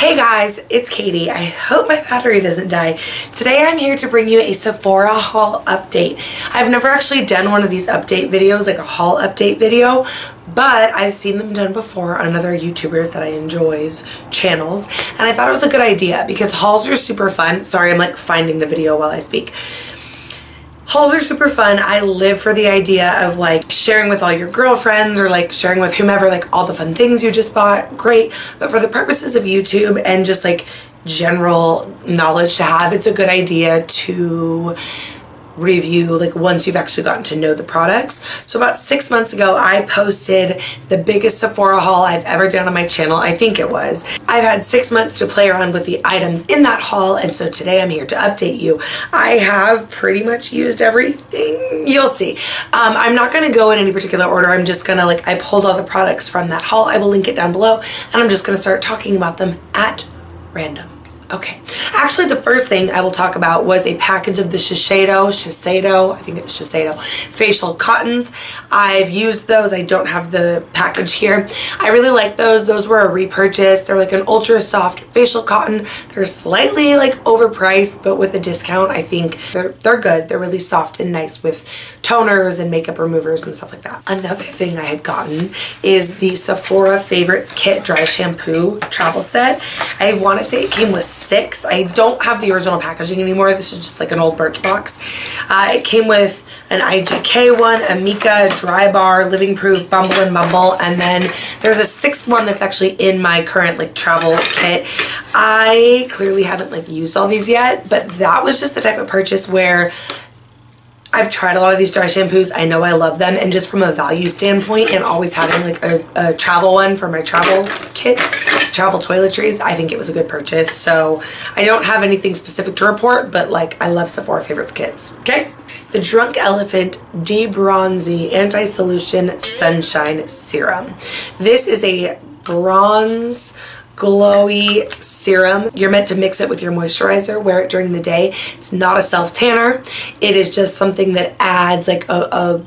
Hey guys, it's Katie. I hope my battery doesn't die. Today I'm here to bring you a Sephora haul update. I've never actually done one of these update videos, like a haul update video, but I've seen them done before on other YouTubers that I enjoy's channels, and I thought it was a good idea because hauls are super fun. Sorry, I'm like finding the video while I speak. Hauls are super fun. I live for the idea of like sharing with all your girlfriends or like sharing with whomever like all the fun things you just bought. Great. But for the purposes of YouTube and just like general knowledge to have, it's a good idea to review like once you've actually gotten to know the products. So about 6 months ago I posted the biggest Sephora haul I've ever done on my channel. I think it was. I've had 6 months to play around with the items in that haul, and so today I'm here to update you. I have pretty much used everything. You'll see. I'm not going to go in any particular order. I'm just gonna like, I pulled all the products from that haul. I will link it down below, and I'm just going to start talking about them at random. Okay, actually the first thing I will talk about was a package of the Shiseido, I think it's Shiseido, facial cottons. I've used those. I don't have the package here. I really like those. Those were a repurchase. They're like an ultra soft facial cotton. They're slightly like overpriced, but with a discount, I think they're good. They're really soft and nice with toners and makeup removers and stuff like that. Another thing I had gotten is the Sephora Favorites Kit Dry Shampoo Travel Set. I want to say it came with 6. I don't have the original packaging anymore. This is just like an old Birchbox. It came with an IGK one, a Mika, Dry Bar, Living Proof, Bumble and Bumble, and then there's a 6th one that's actually in my current like travel kit. I clearly haven't like used all these yet, but that was just the type of purchase where I've tried a lot of these dry shampoos. I know I love them, and just from a value standpoint and always having like a travel one for my travel kit, travel toiletries, I think it was a good purchase. So I don't have anything specific to report, but like I love Sephora Favorites kits. Okay, the Drunk Elephant De-Bronzy Anti-Solution Sunshine Serum. This is a bronze glowy serum. You're meant to mix it with your moisturizer, wear it during the day. It's not a self tanner. It is just something that adds like a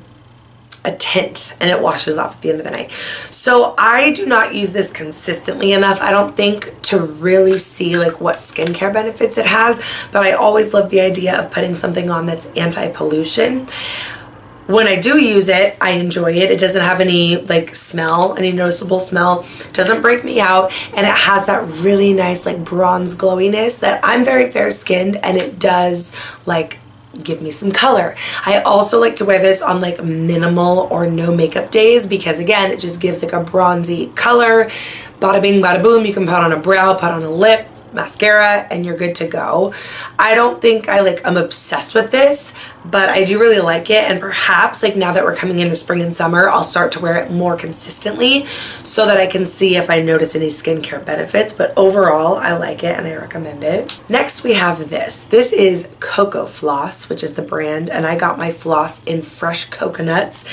tint, and it washes off at the end of the night. So I do not use this consistently enough, I don't think, to really see like what skincare benefits it has, but I always love the idea of putting something on that's anti-pollution. When I do use it, I enjoy it. It doesn't have any like smell, any noticeable smell. It doesn't break me out, and it has that really nice like bronze glowiness that I'm very fair skinned, and it does like give me some color. I also like to wear this on like minimal or no makeup days because again, it just gives like a bronzy color. Bada bing, bada boom. You can put on a brow, put on a lip, mascara, and you're good to go. I don't think I'm obsessed with this, but I do really like it, and perhaps like now that we're coming into spring and summer, I'll start to wear it more consistently so that I can see if I notice any skincare benefits. But overall, I like it and I recommend it. Next we have this. This is Cocofloss, which is the brand, and I got my floss in fresh coconuts.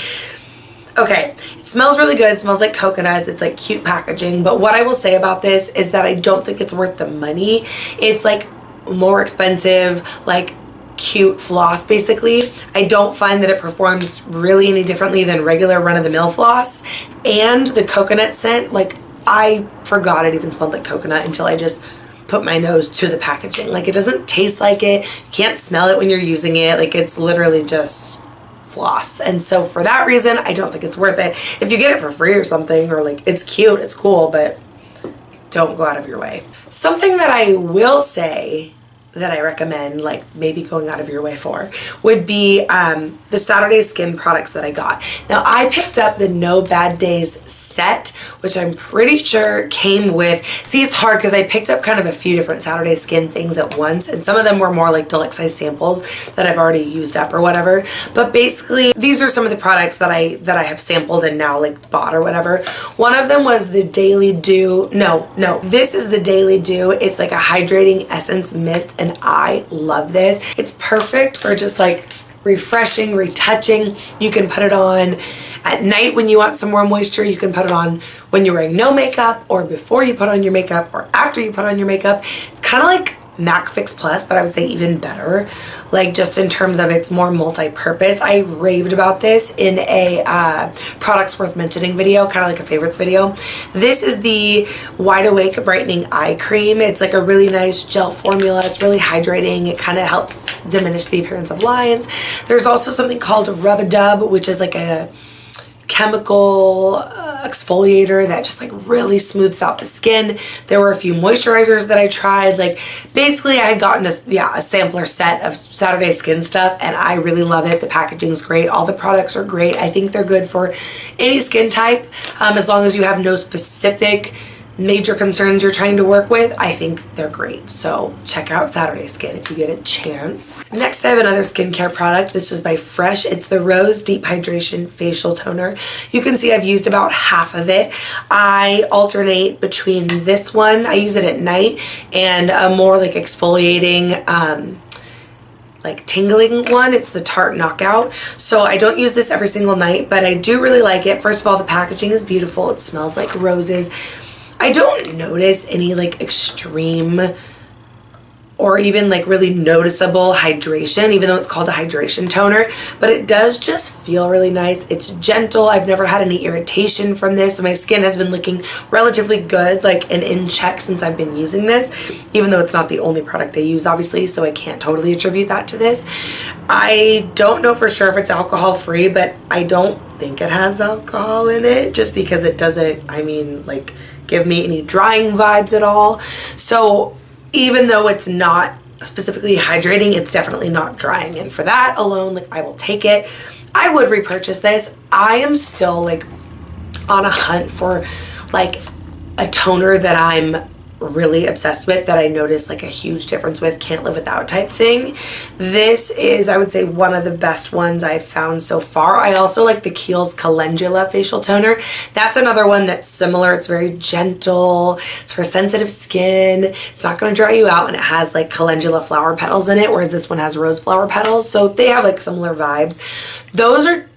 Okay, it smells really good. It smells like coconuts. It's like cute packaging. But what I will say about this is that I don't think it's worth the money. It's like more expensive, like cute floss basically. I don't find that it performs really any differently than regular run-of-the-mill floss. And the coconut scent, like I forgot it even smelled like coconut until I just put my nose to the packaging. Like it doesn't taste like it. You can't smell it when you're using it. Like it's literally just floss, and so for that reason I don't think it's worth it. If you get it for free or something, or like it's cute, it's cool, but don't go out of your way. Something that I will say that I recommend, like maybe going out of your way for, would be the Saturday Skin products that I got. Now I picked up the No Bad Days set, which I'm pretty sure came with, see it's hard because I picked up kind of a few different Saturday Skin things at once, and some of them were more like deluxe size samples that I've already used up or whatever, but basically these are some of the products that I have sampled and now like bought or whatever. One of them was the Daily Dew, no, this is the Daily Dew. It's like a hydrating essence mist, and I love this. It's perfect for just like refreshing, retouching. You can put it on at night when you want some more moisture. You can put it on when you're wearing no makeup, or before you put on your makeup, or after you put on your makeup. It's kind of like MAC Fix Plus, but I would say even better, like just in terms of it's more multi-purpose. I raved about this in a products worth mentioning video, kind of like a favorites video. This is the Wide Awake Brightening Eye Cream. It's like a really nice gel formula. It's really hydrating. It kind of helps diminish the appearance of lines. There's also something called Rub-a-Dub, which is like a chemical exfoliator that just like really smooths out the skin. There were a few moisturizers that I tried. Like basically I had gotten a sampler set of Saturday Skin stuff, and I really love it. The packaging's great. All the products are great. I think they're good for any skin type, as long as you have no specific major concerns you're trying to work with. I think they're great. So check out Saturday Skin if you get a chance. Next, I have another skincare product. This is by Fresh. It's the Rose Deep Hydration Facial Toner. You can see I've used about half of it. I alternate between this one, I use it at night, and a more like exfoliating like tingling one. It's the Tarte Knockout. So I don't use this every single night, but I do really like it. First of all, the packaging is beautiful. It smells like roses. I don't notice any like extreme or even like really noticeable hydration, even though it's called a hydration toner, but it does just feel really nice. It's gentle. I've never had any irritation from this. My skin has been looking relatively good, like and in check since I've been using this, even though it's not the only product I use, obviously, so I can't totally attribute that to this. I don't know for sure if it's alcohol free, but I don't think it has alcohol in it, just because it doesn't, I mean, like, give me any drying vibes at all. So even though it's not specifically hydrating, it's definitely not drying, and for that alone, like, I will take it. I would repurchase this. I am still like on a hunt for like a toner that I'm really obsessed with, that I notice like a huge difference with, can't live without type thing. This is, I would say, one of the best ones I've found so far. I also like the Kiehl's Calendula facial toner. That's another one that's similar. It's very gentle. It's for sensitive skin. It's not going to dry you out, and it has like calendula flower petals in it, whereas this one has rose flower petals. So they have like similar vibes.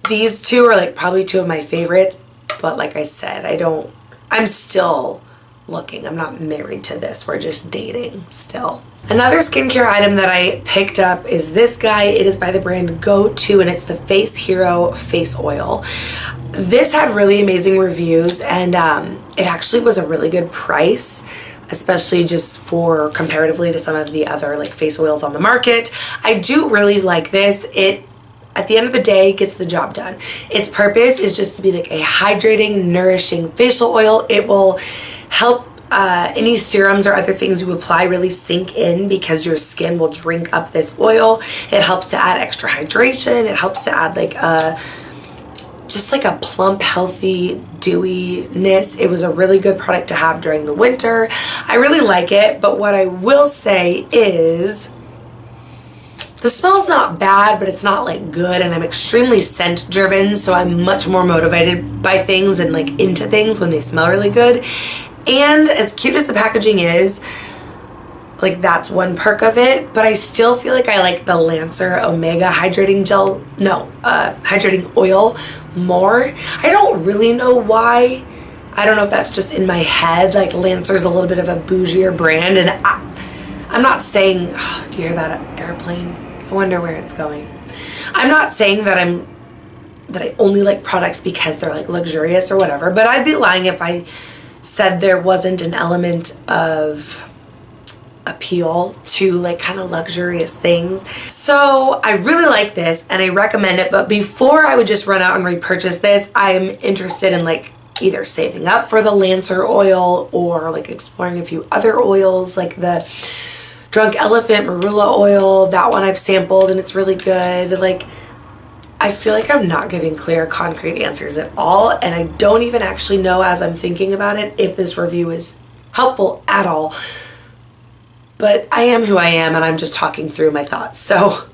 These two are like probably two of my favorites, but like I said, I'm still looking. I'm not married to this. We're just dating still. Another skincare item that I picked up is this guy. It is by the brand Goto, and it's the Face Hero Face Oil. This had really amazing reviews, and it actually was a really good price, especially just for comparatively to some of the other like face oils on the market. I do really like this. It, at the end of the day, gets the job done. Its purpose is just to be like a hydrating, nourishing facial oil. It will help any serums or other things you apply really sink in, because your skin will drink up this oil. It helps to add extra hydration. It helps to add like just like a plump, healthy dewiness. It was a really good product to have during the winter. I really like it, but what I will say is the smell's not bad, but it's not like good, and I'm extremely scent driven, so I'm much more motivated by things and like into things when they smell really good. And as cute as the packaging is, like, that's one perk of it, but I still feel like I like the Lancer Omega hydrating gel, hydrating oil more. I don't really know why. I don't know if that's just in my head. Like, Lancer's a little bit of a bougier brand, and I'm not saying, oh, do you hear that airplane? I wonder where it's going. I'm not saying that I only like products because they're like luxurious or whatever, but I'd be lying if I said there wasn't an element of appeal to like kind of luxurious things. So I really like this and I recommend it, but before I would just run out and repurchase this, I'm interested in like either saving up for the Lancer oil or like exploring a few other oils, like the Drunk Elephant Marula oil. That one I've sampled and it's really good. Like, I feel like I'm not giving clear, concrete answers at all, and I don't even actually know, as I'm thinking about it, if this review is helpful at all. But I am who I am, and I'm just talking through my thoughts. So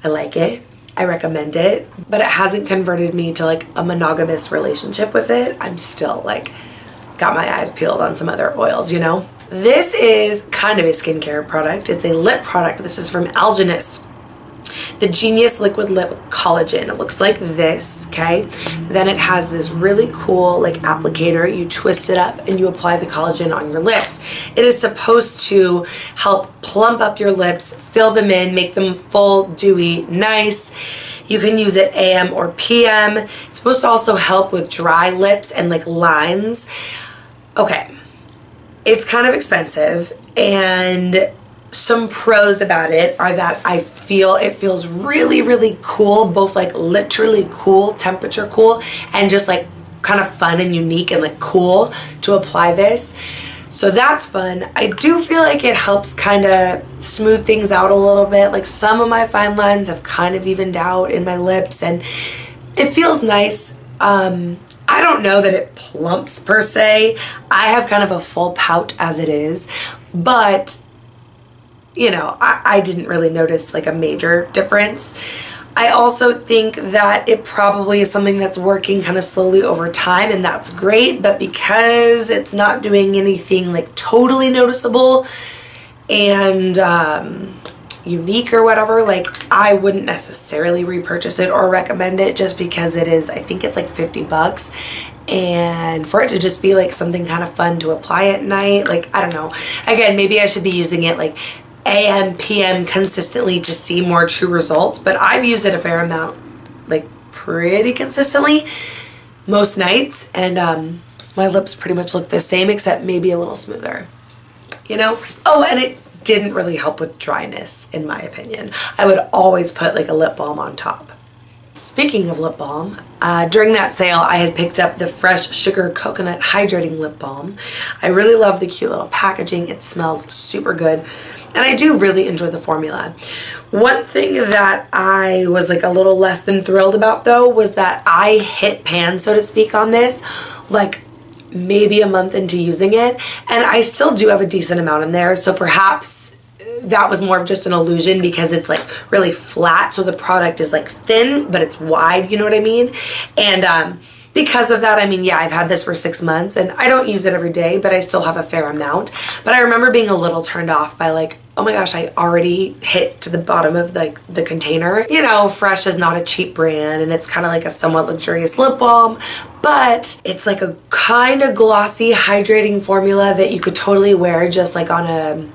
I like it. I recommend it, but it hasn't converted me to like a monogamous relationship with it. I'm still like got my eyes peeled on some other oils, you know? This is kind of a skincare product. It's a lip product. This is from Algenist the Genius Liquid Lip Collagen. It looks like this, okay? Then it has this really cool like applicator. You twist it up and you apply the collagen on your lips. It is supposed to help plump up your lips, fill them in, make them full, dewy, nice. You can use it AM or PM. It's supposed to also help with dry lips and like lines. Okay, it's kind of expensive, and some pros about it are that I feel it feels really, really cool, both like literally cool, temperature cool, and just like kind of fun and unique and like cool to apply this. So that's fun. I do feel like it helps kind of smooth things out a little bit. Like some of my fine lines have kind of evened out in my lips, and it feels nice. I don't know that it plumps per se. I have kind of a full pout as it is, but you know, I didn't really notice like a major difference. I also think that it probably is something that's working kind of slowly over time, and that's great, but because it's not doing anything like totally noticeable and unique or whatever, like I wouldn't necessarily repurchase it or recommend it, just because it is, I think it's like 50 bucks. And for it to just be like something kind of fun to apply at night, like I don't know. Again, maybe I should be using it like AM, PM consistently to see more true results, but I've used it a fair amount, like pretty consistently most nights, and my lips pretty much look the same except maybe a little smoother, you know? Oh, and it didn't really help with dryness in my opinion. I would always put like a lip balm on top. Speaking of lip balm, during that sale I had picked up the Fresh Sugar Coconut Hydrating Lip Balm. I really love the cute little packaging. It smells super good, and I do really enjoy the formula. One thing that I was like a little less than thrilled about though was that I hit pan, so to speak, on this like maybe a month into using it, and I still do have a decent amount in there, so perhaps that was more of just an illusion because it's like really flat, so the product is like thin but it's wide, you know what I mean? And because of that, I mean, yeah, I've had this for 6 months and I don't use it every day, but I still have a fair amount. But I remember being a little turned off by like, oh my gosh, I already hit to the bottom of like the container. You know, Fresh is not a cheap brand, and it's kind of like a somewhat luxurious lip balm, but it's like a kind of glossy hydrating formula that you could totally wear just like on a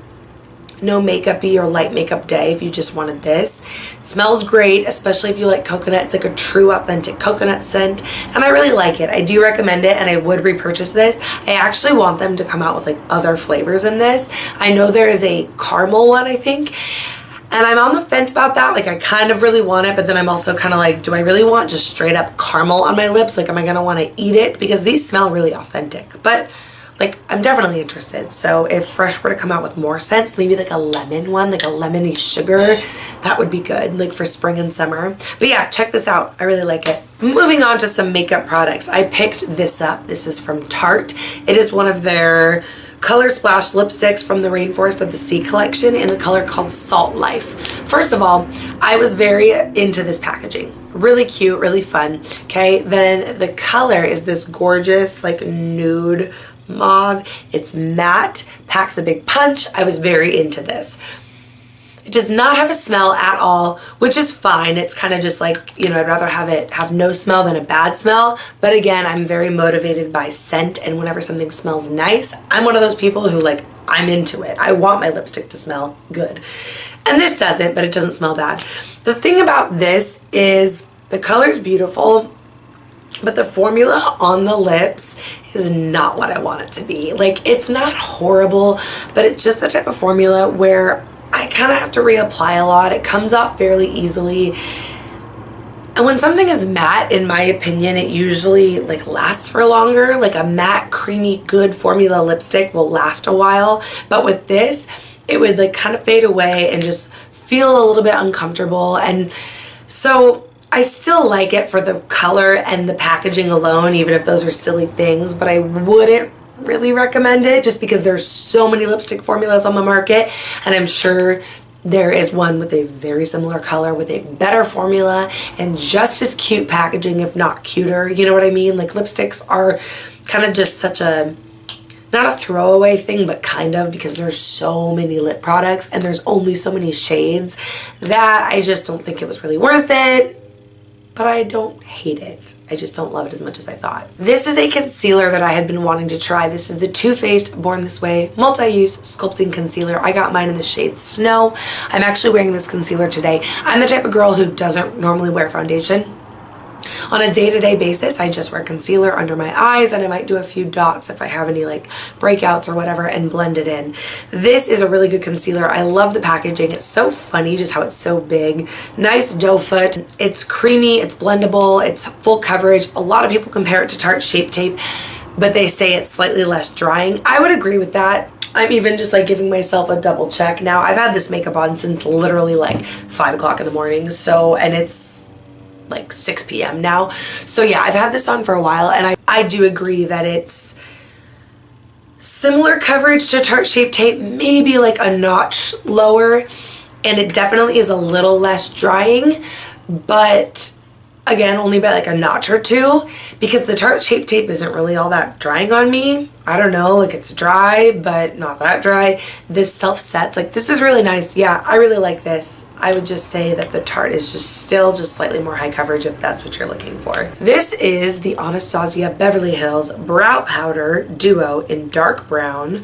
no makeup-y or light makeup day if you just wanted this. It smells great, especially if you like coconut. It's like a true authentic coconut scent, and I really like it. I do recommend it, and I would repurchase this. I actually want them to come out with like other flavors in this. I know there is a caramel one, I think, and I'm on the fence about that. Like I kind of really want it, but then I'm also kind of like, do I really want just straight up caramel on my lips? Like am I gonna want to eat it? Because these smell really authentic, but like I'm definitely interested. So if Fresh were to come out with more scents, maybe like a lemon one, like a lemony sugar, that would be good, like for spring and summer. But yeah, check this out. I really like it. Moving on to some makeup products. I picked this up. This is from Tarte. It is one of their Color Splash lipsticks from the Rainforest of the Sea collection in the color called Salt Life. First of all, I was very into this packaging. Really cute, really fun. Okay, then the color is this gorgeous like nude mauve. It's matte, packs a big punch. I was very into this. It does not have a smell at all, which is fine. It's kind of just like, you know, I'd rather have it have no smell than a bad smell. But again, I'm very motivated by scent, and whenever something smells nice, I'm one of those people who like, I'm into it. I want my lipstick to smell good. And this doesn't, but it doesn't smell bad. The thing about this is the color's beautiful, but the formula on the lips is not what I want it to be. Like, it's not horrible, but it's just the type of formula where I kind of have to reapply a lot. It comes off fairly easily. And when something is matte, in my opinion, it usually like lasts for longer. Like a matte, creamy, good formula lipstick will last a while. But with this, it would like kind of fade away and just feel a little bit uncomfortable. And so I still like it for the color and the packaging alone, even if those are silly things, but I wouldn't really recommend it just because there's so many lipstick formulas on the market, and I'm sure there is one with a very similar color with a better formula and just as cute packaging, if not cuter. You know what I mean? Like lipsticks are kind of just such a not a throwaway thing, but kind of, because there's so many lip products and there's only so many shades that I just don't think it was really worth it, but I don't hate it. I just don't love it as much as I thought. This is a concealer that I had been wanting to try. This is the Too Faced Born This Way Multi-Use Sculpting Concealer. I got mine in the shade Snow. I'm actually wearing this concealer today. I'm the type of girl who doesn't normally wear foundation. On a day-to-day basis, I just wear concealer under my eyes, and I might do a few dots if I have any like breakouts or whatever and blend it in. This is a really good concealer. I love the packaging. It's so funny just how it's so big. Nice doe foot. It's creamy, it's blendable, it's full coverage. A lot of people compare it to Tarte Shape Tape, but they say it's slightly less drying. I would agree with that. I'm even just like giving myself a double check. Now, I've had this makeup on since literally like 5 o'clock in the morning, so, and it's like 6 p.m. now. So yeah, I've had this on for a while, and I do agree that it's similar coverage to Tarte Shape Tape, maybe like a notch lower, and it definitely is a little less drying, but again, only by like a notch or two, because the Tarte Shape Tape isn't really all that drying on me. I don't know, like it's dry, but not that dry. This self-sets, like this is really nice. Yeah, I really like this. I would just say that the Tarte is just still just slightly more high coverage if that's what you're looking for. This is the Anastasia Beverly Hills Brow Powder Duo in dark brown.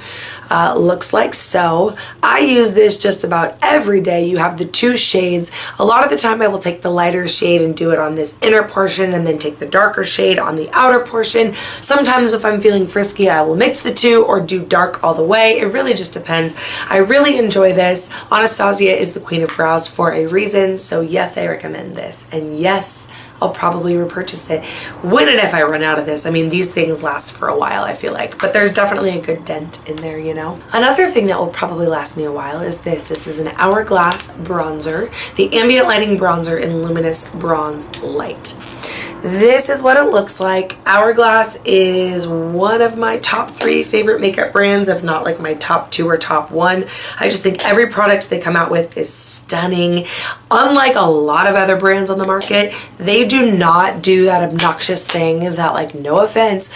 Looks like so. I use this just about every day. You have the two shades. A lot of the time I will take the lighter shade and do it on this inner portion, and then take the darker shade on the outer portion. Sometimes if I'm feeling frisky, I will mix the two or do dark all the way. It really just depends. I really enjoy this. Anastasia is the queen of brows for a reason, so yes, I recommend this, and yes, I'll probably repurchase it when and if I run out of this. I mean, these things last for a while, I feel like, but there's definitely a good dent in there, you know. Another thing that will probably last me a while is this. This is an Hourglass bronzer, the Ambient Lighting Bronzer in Luminous Bronze Light. This is what it looks like. Hourglass is one of my top 3 favorite makeup brands, if not like my top 2 or top 1. I just think every product they come out with is stunning. Unlike a lot of other brands on the market, they do not do that obnoxious thing that, like, no offense,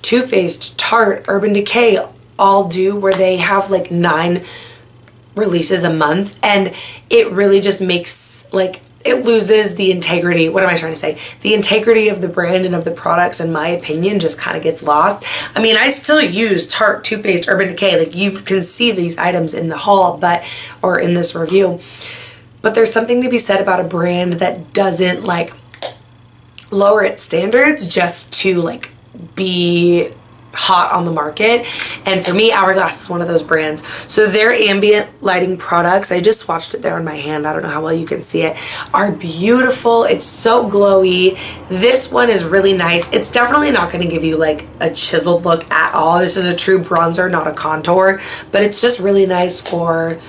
Too Faced, Tarte, Urban Decay all do, where they have like 9 releases a month, and it really just makes like, it loses the integrity. What am I trying to say? The integrity of the brand and of the products, in my opinion, just kind of gets lost. I mean, I still use Tarte, Too Faced, Urban Decay. Like, you can see these items in the haul, or in this review. But there's something to be said about a brand that doesn't like lower its standards just to like be hot on the market. And for me, Hourglass is one of those brands. So their ambient lighting products, I just swatched it there on my hand, I don't know how well you can see it, are beautiful. It's so glowy. This one is really nice. It's definitely not going to give you like a chiseled look at all. This is a true bronzer, not a contour, but it's just really nice for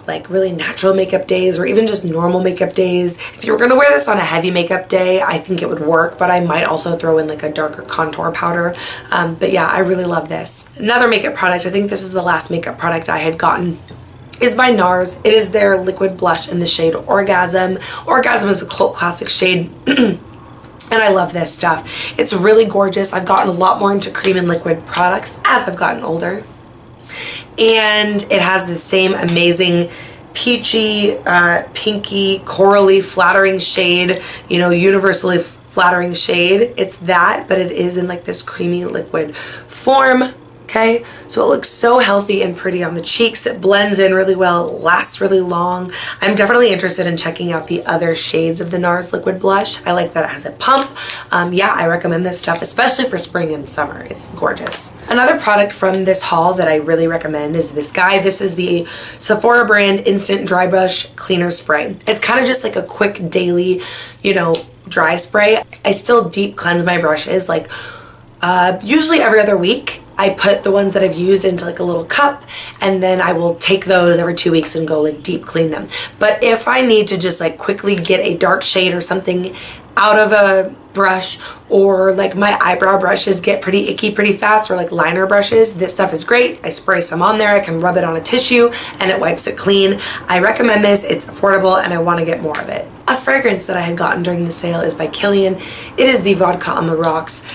like really natural makeup days, or even just normal makeup days. If you were gonna wear this on a heavy makeup day, I think it would work, but I might also throw in like a darker contour powder. But yeah, I really love this. Another makeup product, I think this is the last makeup product I had gotten, is by NARS. It is their liquid blush in the shade Orgasm. Orgasm is a cult classic shade. And I love this stuff. It's really gorgeous. I've gotten a lot more into cream and liquid products as I've gotten older. And it has the same amazing peachy, pinky, corally flattering shade, you know, universally flattering shade. It's that, but it is in like this creamy liquid form. Okay, so it looks so healthy and pretty on the cheeks. It blends in really well, it lasts really long. I'm definitely interested in checking out the other shades of the NARS liquid blush. I like that it has a pump. Yeah, I recommend this stuff, especially for spring and summer. It's gorgeous. Another product from this haul that I really recommend is this guy. This is the Sephora brand Instant Dry Brush Cleaner Spray. It's kind of just like a quick daily, you know, dry spray. I still deep cleanse my brushes like usually every other week. I put the ones that I've used into like a little cup, and then I will take those every 2 weeks and go like deep clean them. But if I need to just like quickly get a dark shade or something out of a brush, or like my eyebrow brushes get pretty icky pretty fast, or like liner brushes, this stuff is great. I spray some on there, I can rub it on a tissue and it wipes it clean. I recommend this. It's affordable and I want to get more of it. A fragrance that I had gotten during the sale is by Kilian. It is the Vodka on the Rocks.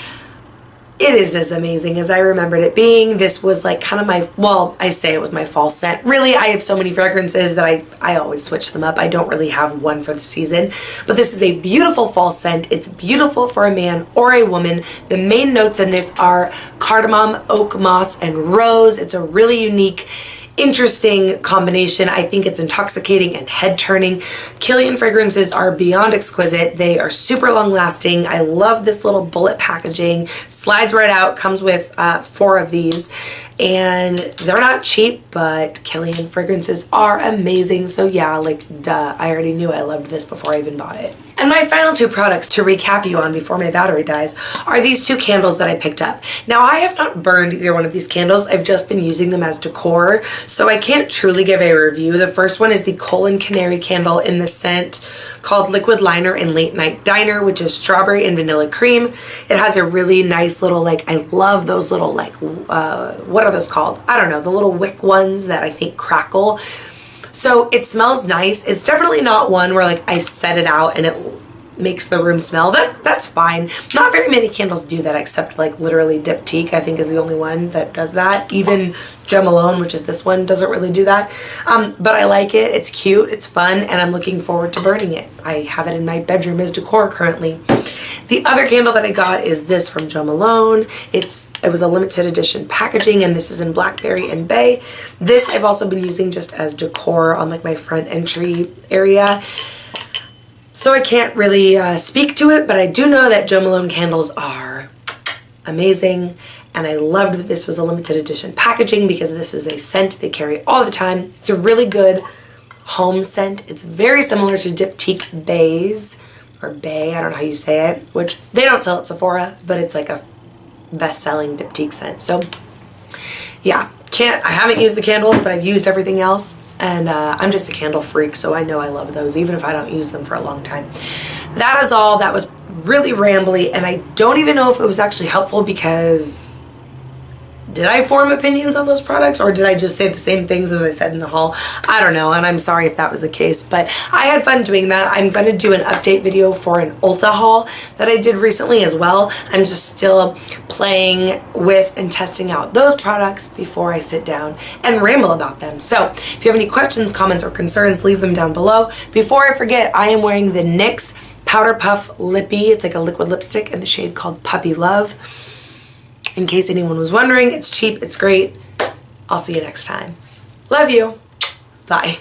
it is as amazing as I remembered it being. This was like kind of my, well, I say it was my fall scent. Really, I have so many fragrances that I always switch them up. I don't really have one for the season. But this is a beautiful fall scent. It's beautiful for a man or a woman. The main notes in this are cardamom, oak moss, and rose. It's a really unique, interesting combination. I think it's intoxicating and head turning. Kilian fragrances are beyond exquisite. They are super long lasting. I love this little bullet packaging. Slides right out, comes with 4 of these. And they're not cheap, but Kilian fragrances are amazing. So yeah, like duh, I already knew I loved this before I even bought it. And my final 2 products to recap you on before my battery dies are these 2 candles that I picked up. Now I have not burned either one of these candles. I've just been using them as decor, so I can't truly give a review. The first one is the Canary candle in the scent called Liquid Liner and Late Night Diner, which is strawberry and vanilla cream. It has a really nice little, like, I love those little, like, what are those called? I don't know, the little wick ones that I think crackle. So it smells nice. It's definitely not one where like I set it out and it makes the room smell. That's fine. Not very many candles do that except like literally Diptyque, I think, is the only one that does that. Even Jo Malone, which is this one, doesn't really do that. But I like it. It's cute. It's fun. And I'm looking forward to burning it. I have it in my bedroom as decor currently. The other candle that I got is this from Jo Malone. It was a limited edition packaging, and this is in Blackberry and Bay. This I've also been using just as decor on like my front entry area. So I can't really speak to it, but I do know that Jo Malone candles are amazing. And I loved that this was a limited edition packaging because this is a scent they carry all the time. It's a really good home scent. It's very similar to Diptyque Bays. Or Bay, I don't know how you say it, which they don't sell at Sephora, but it's like a best-selling Diptyque scent. So yeah, I haven't used the candles, but I've used everything else, and I'm just a candle freak, so I know I love those, even if I don't use them for a long time. That is all. That was really rambly, and I don't even know if it was actually helpful because did I form opinions on those products, or did I just say the same things as I said in the haul? I don't know, and I'm sorry if that was the case, but I had fun doing that. I'm going to do an update video for an Ulta haul that I did recently as well. I'm just still playing with and testing out those products before I sit down and ramble about them. So if you have any questions, comments, or concerns, leave them down below. Before I forget, I am wearing the NYX Powder Puff Lippy. It's like a liquid lipstick in the shade called Puppy Love. In case anyone was wondering, it's cheap, it's great. I'll see you next time. Love you. Bye.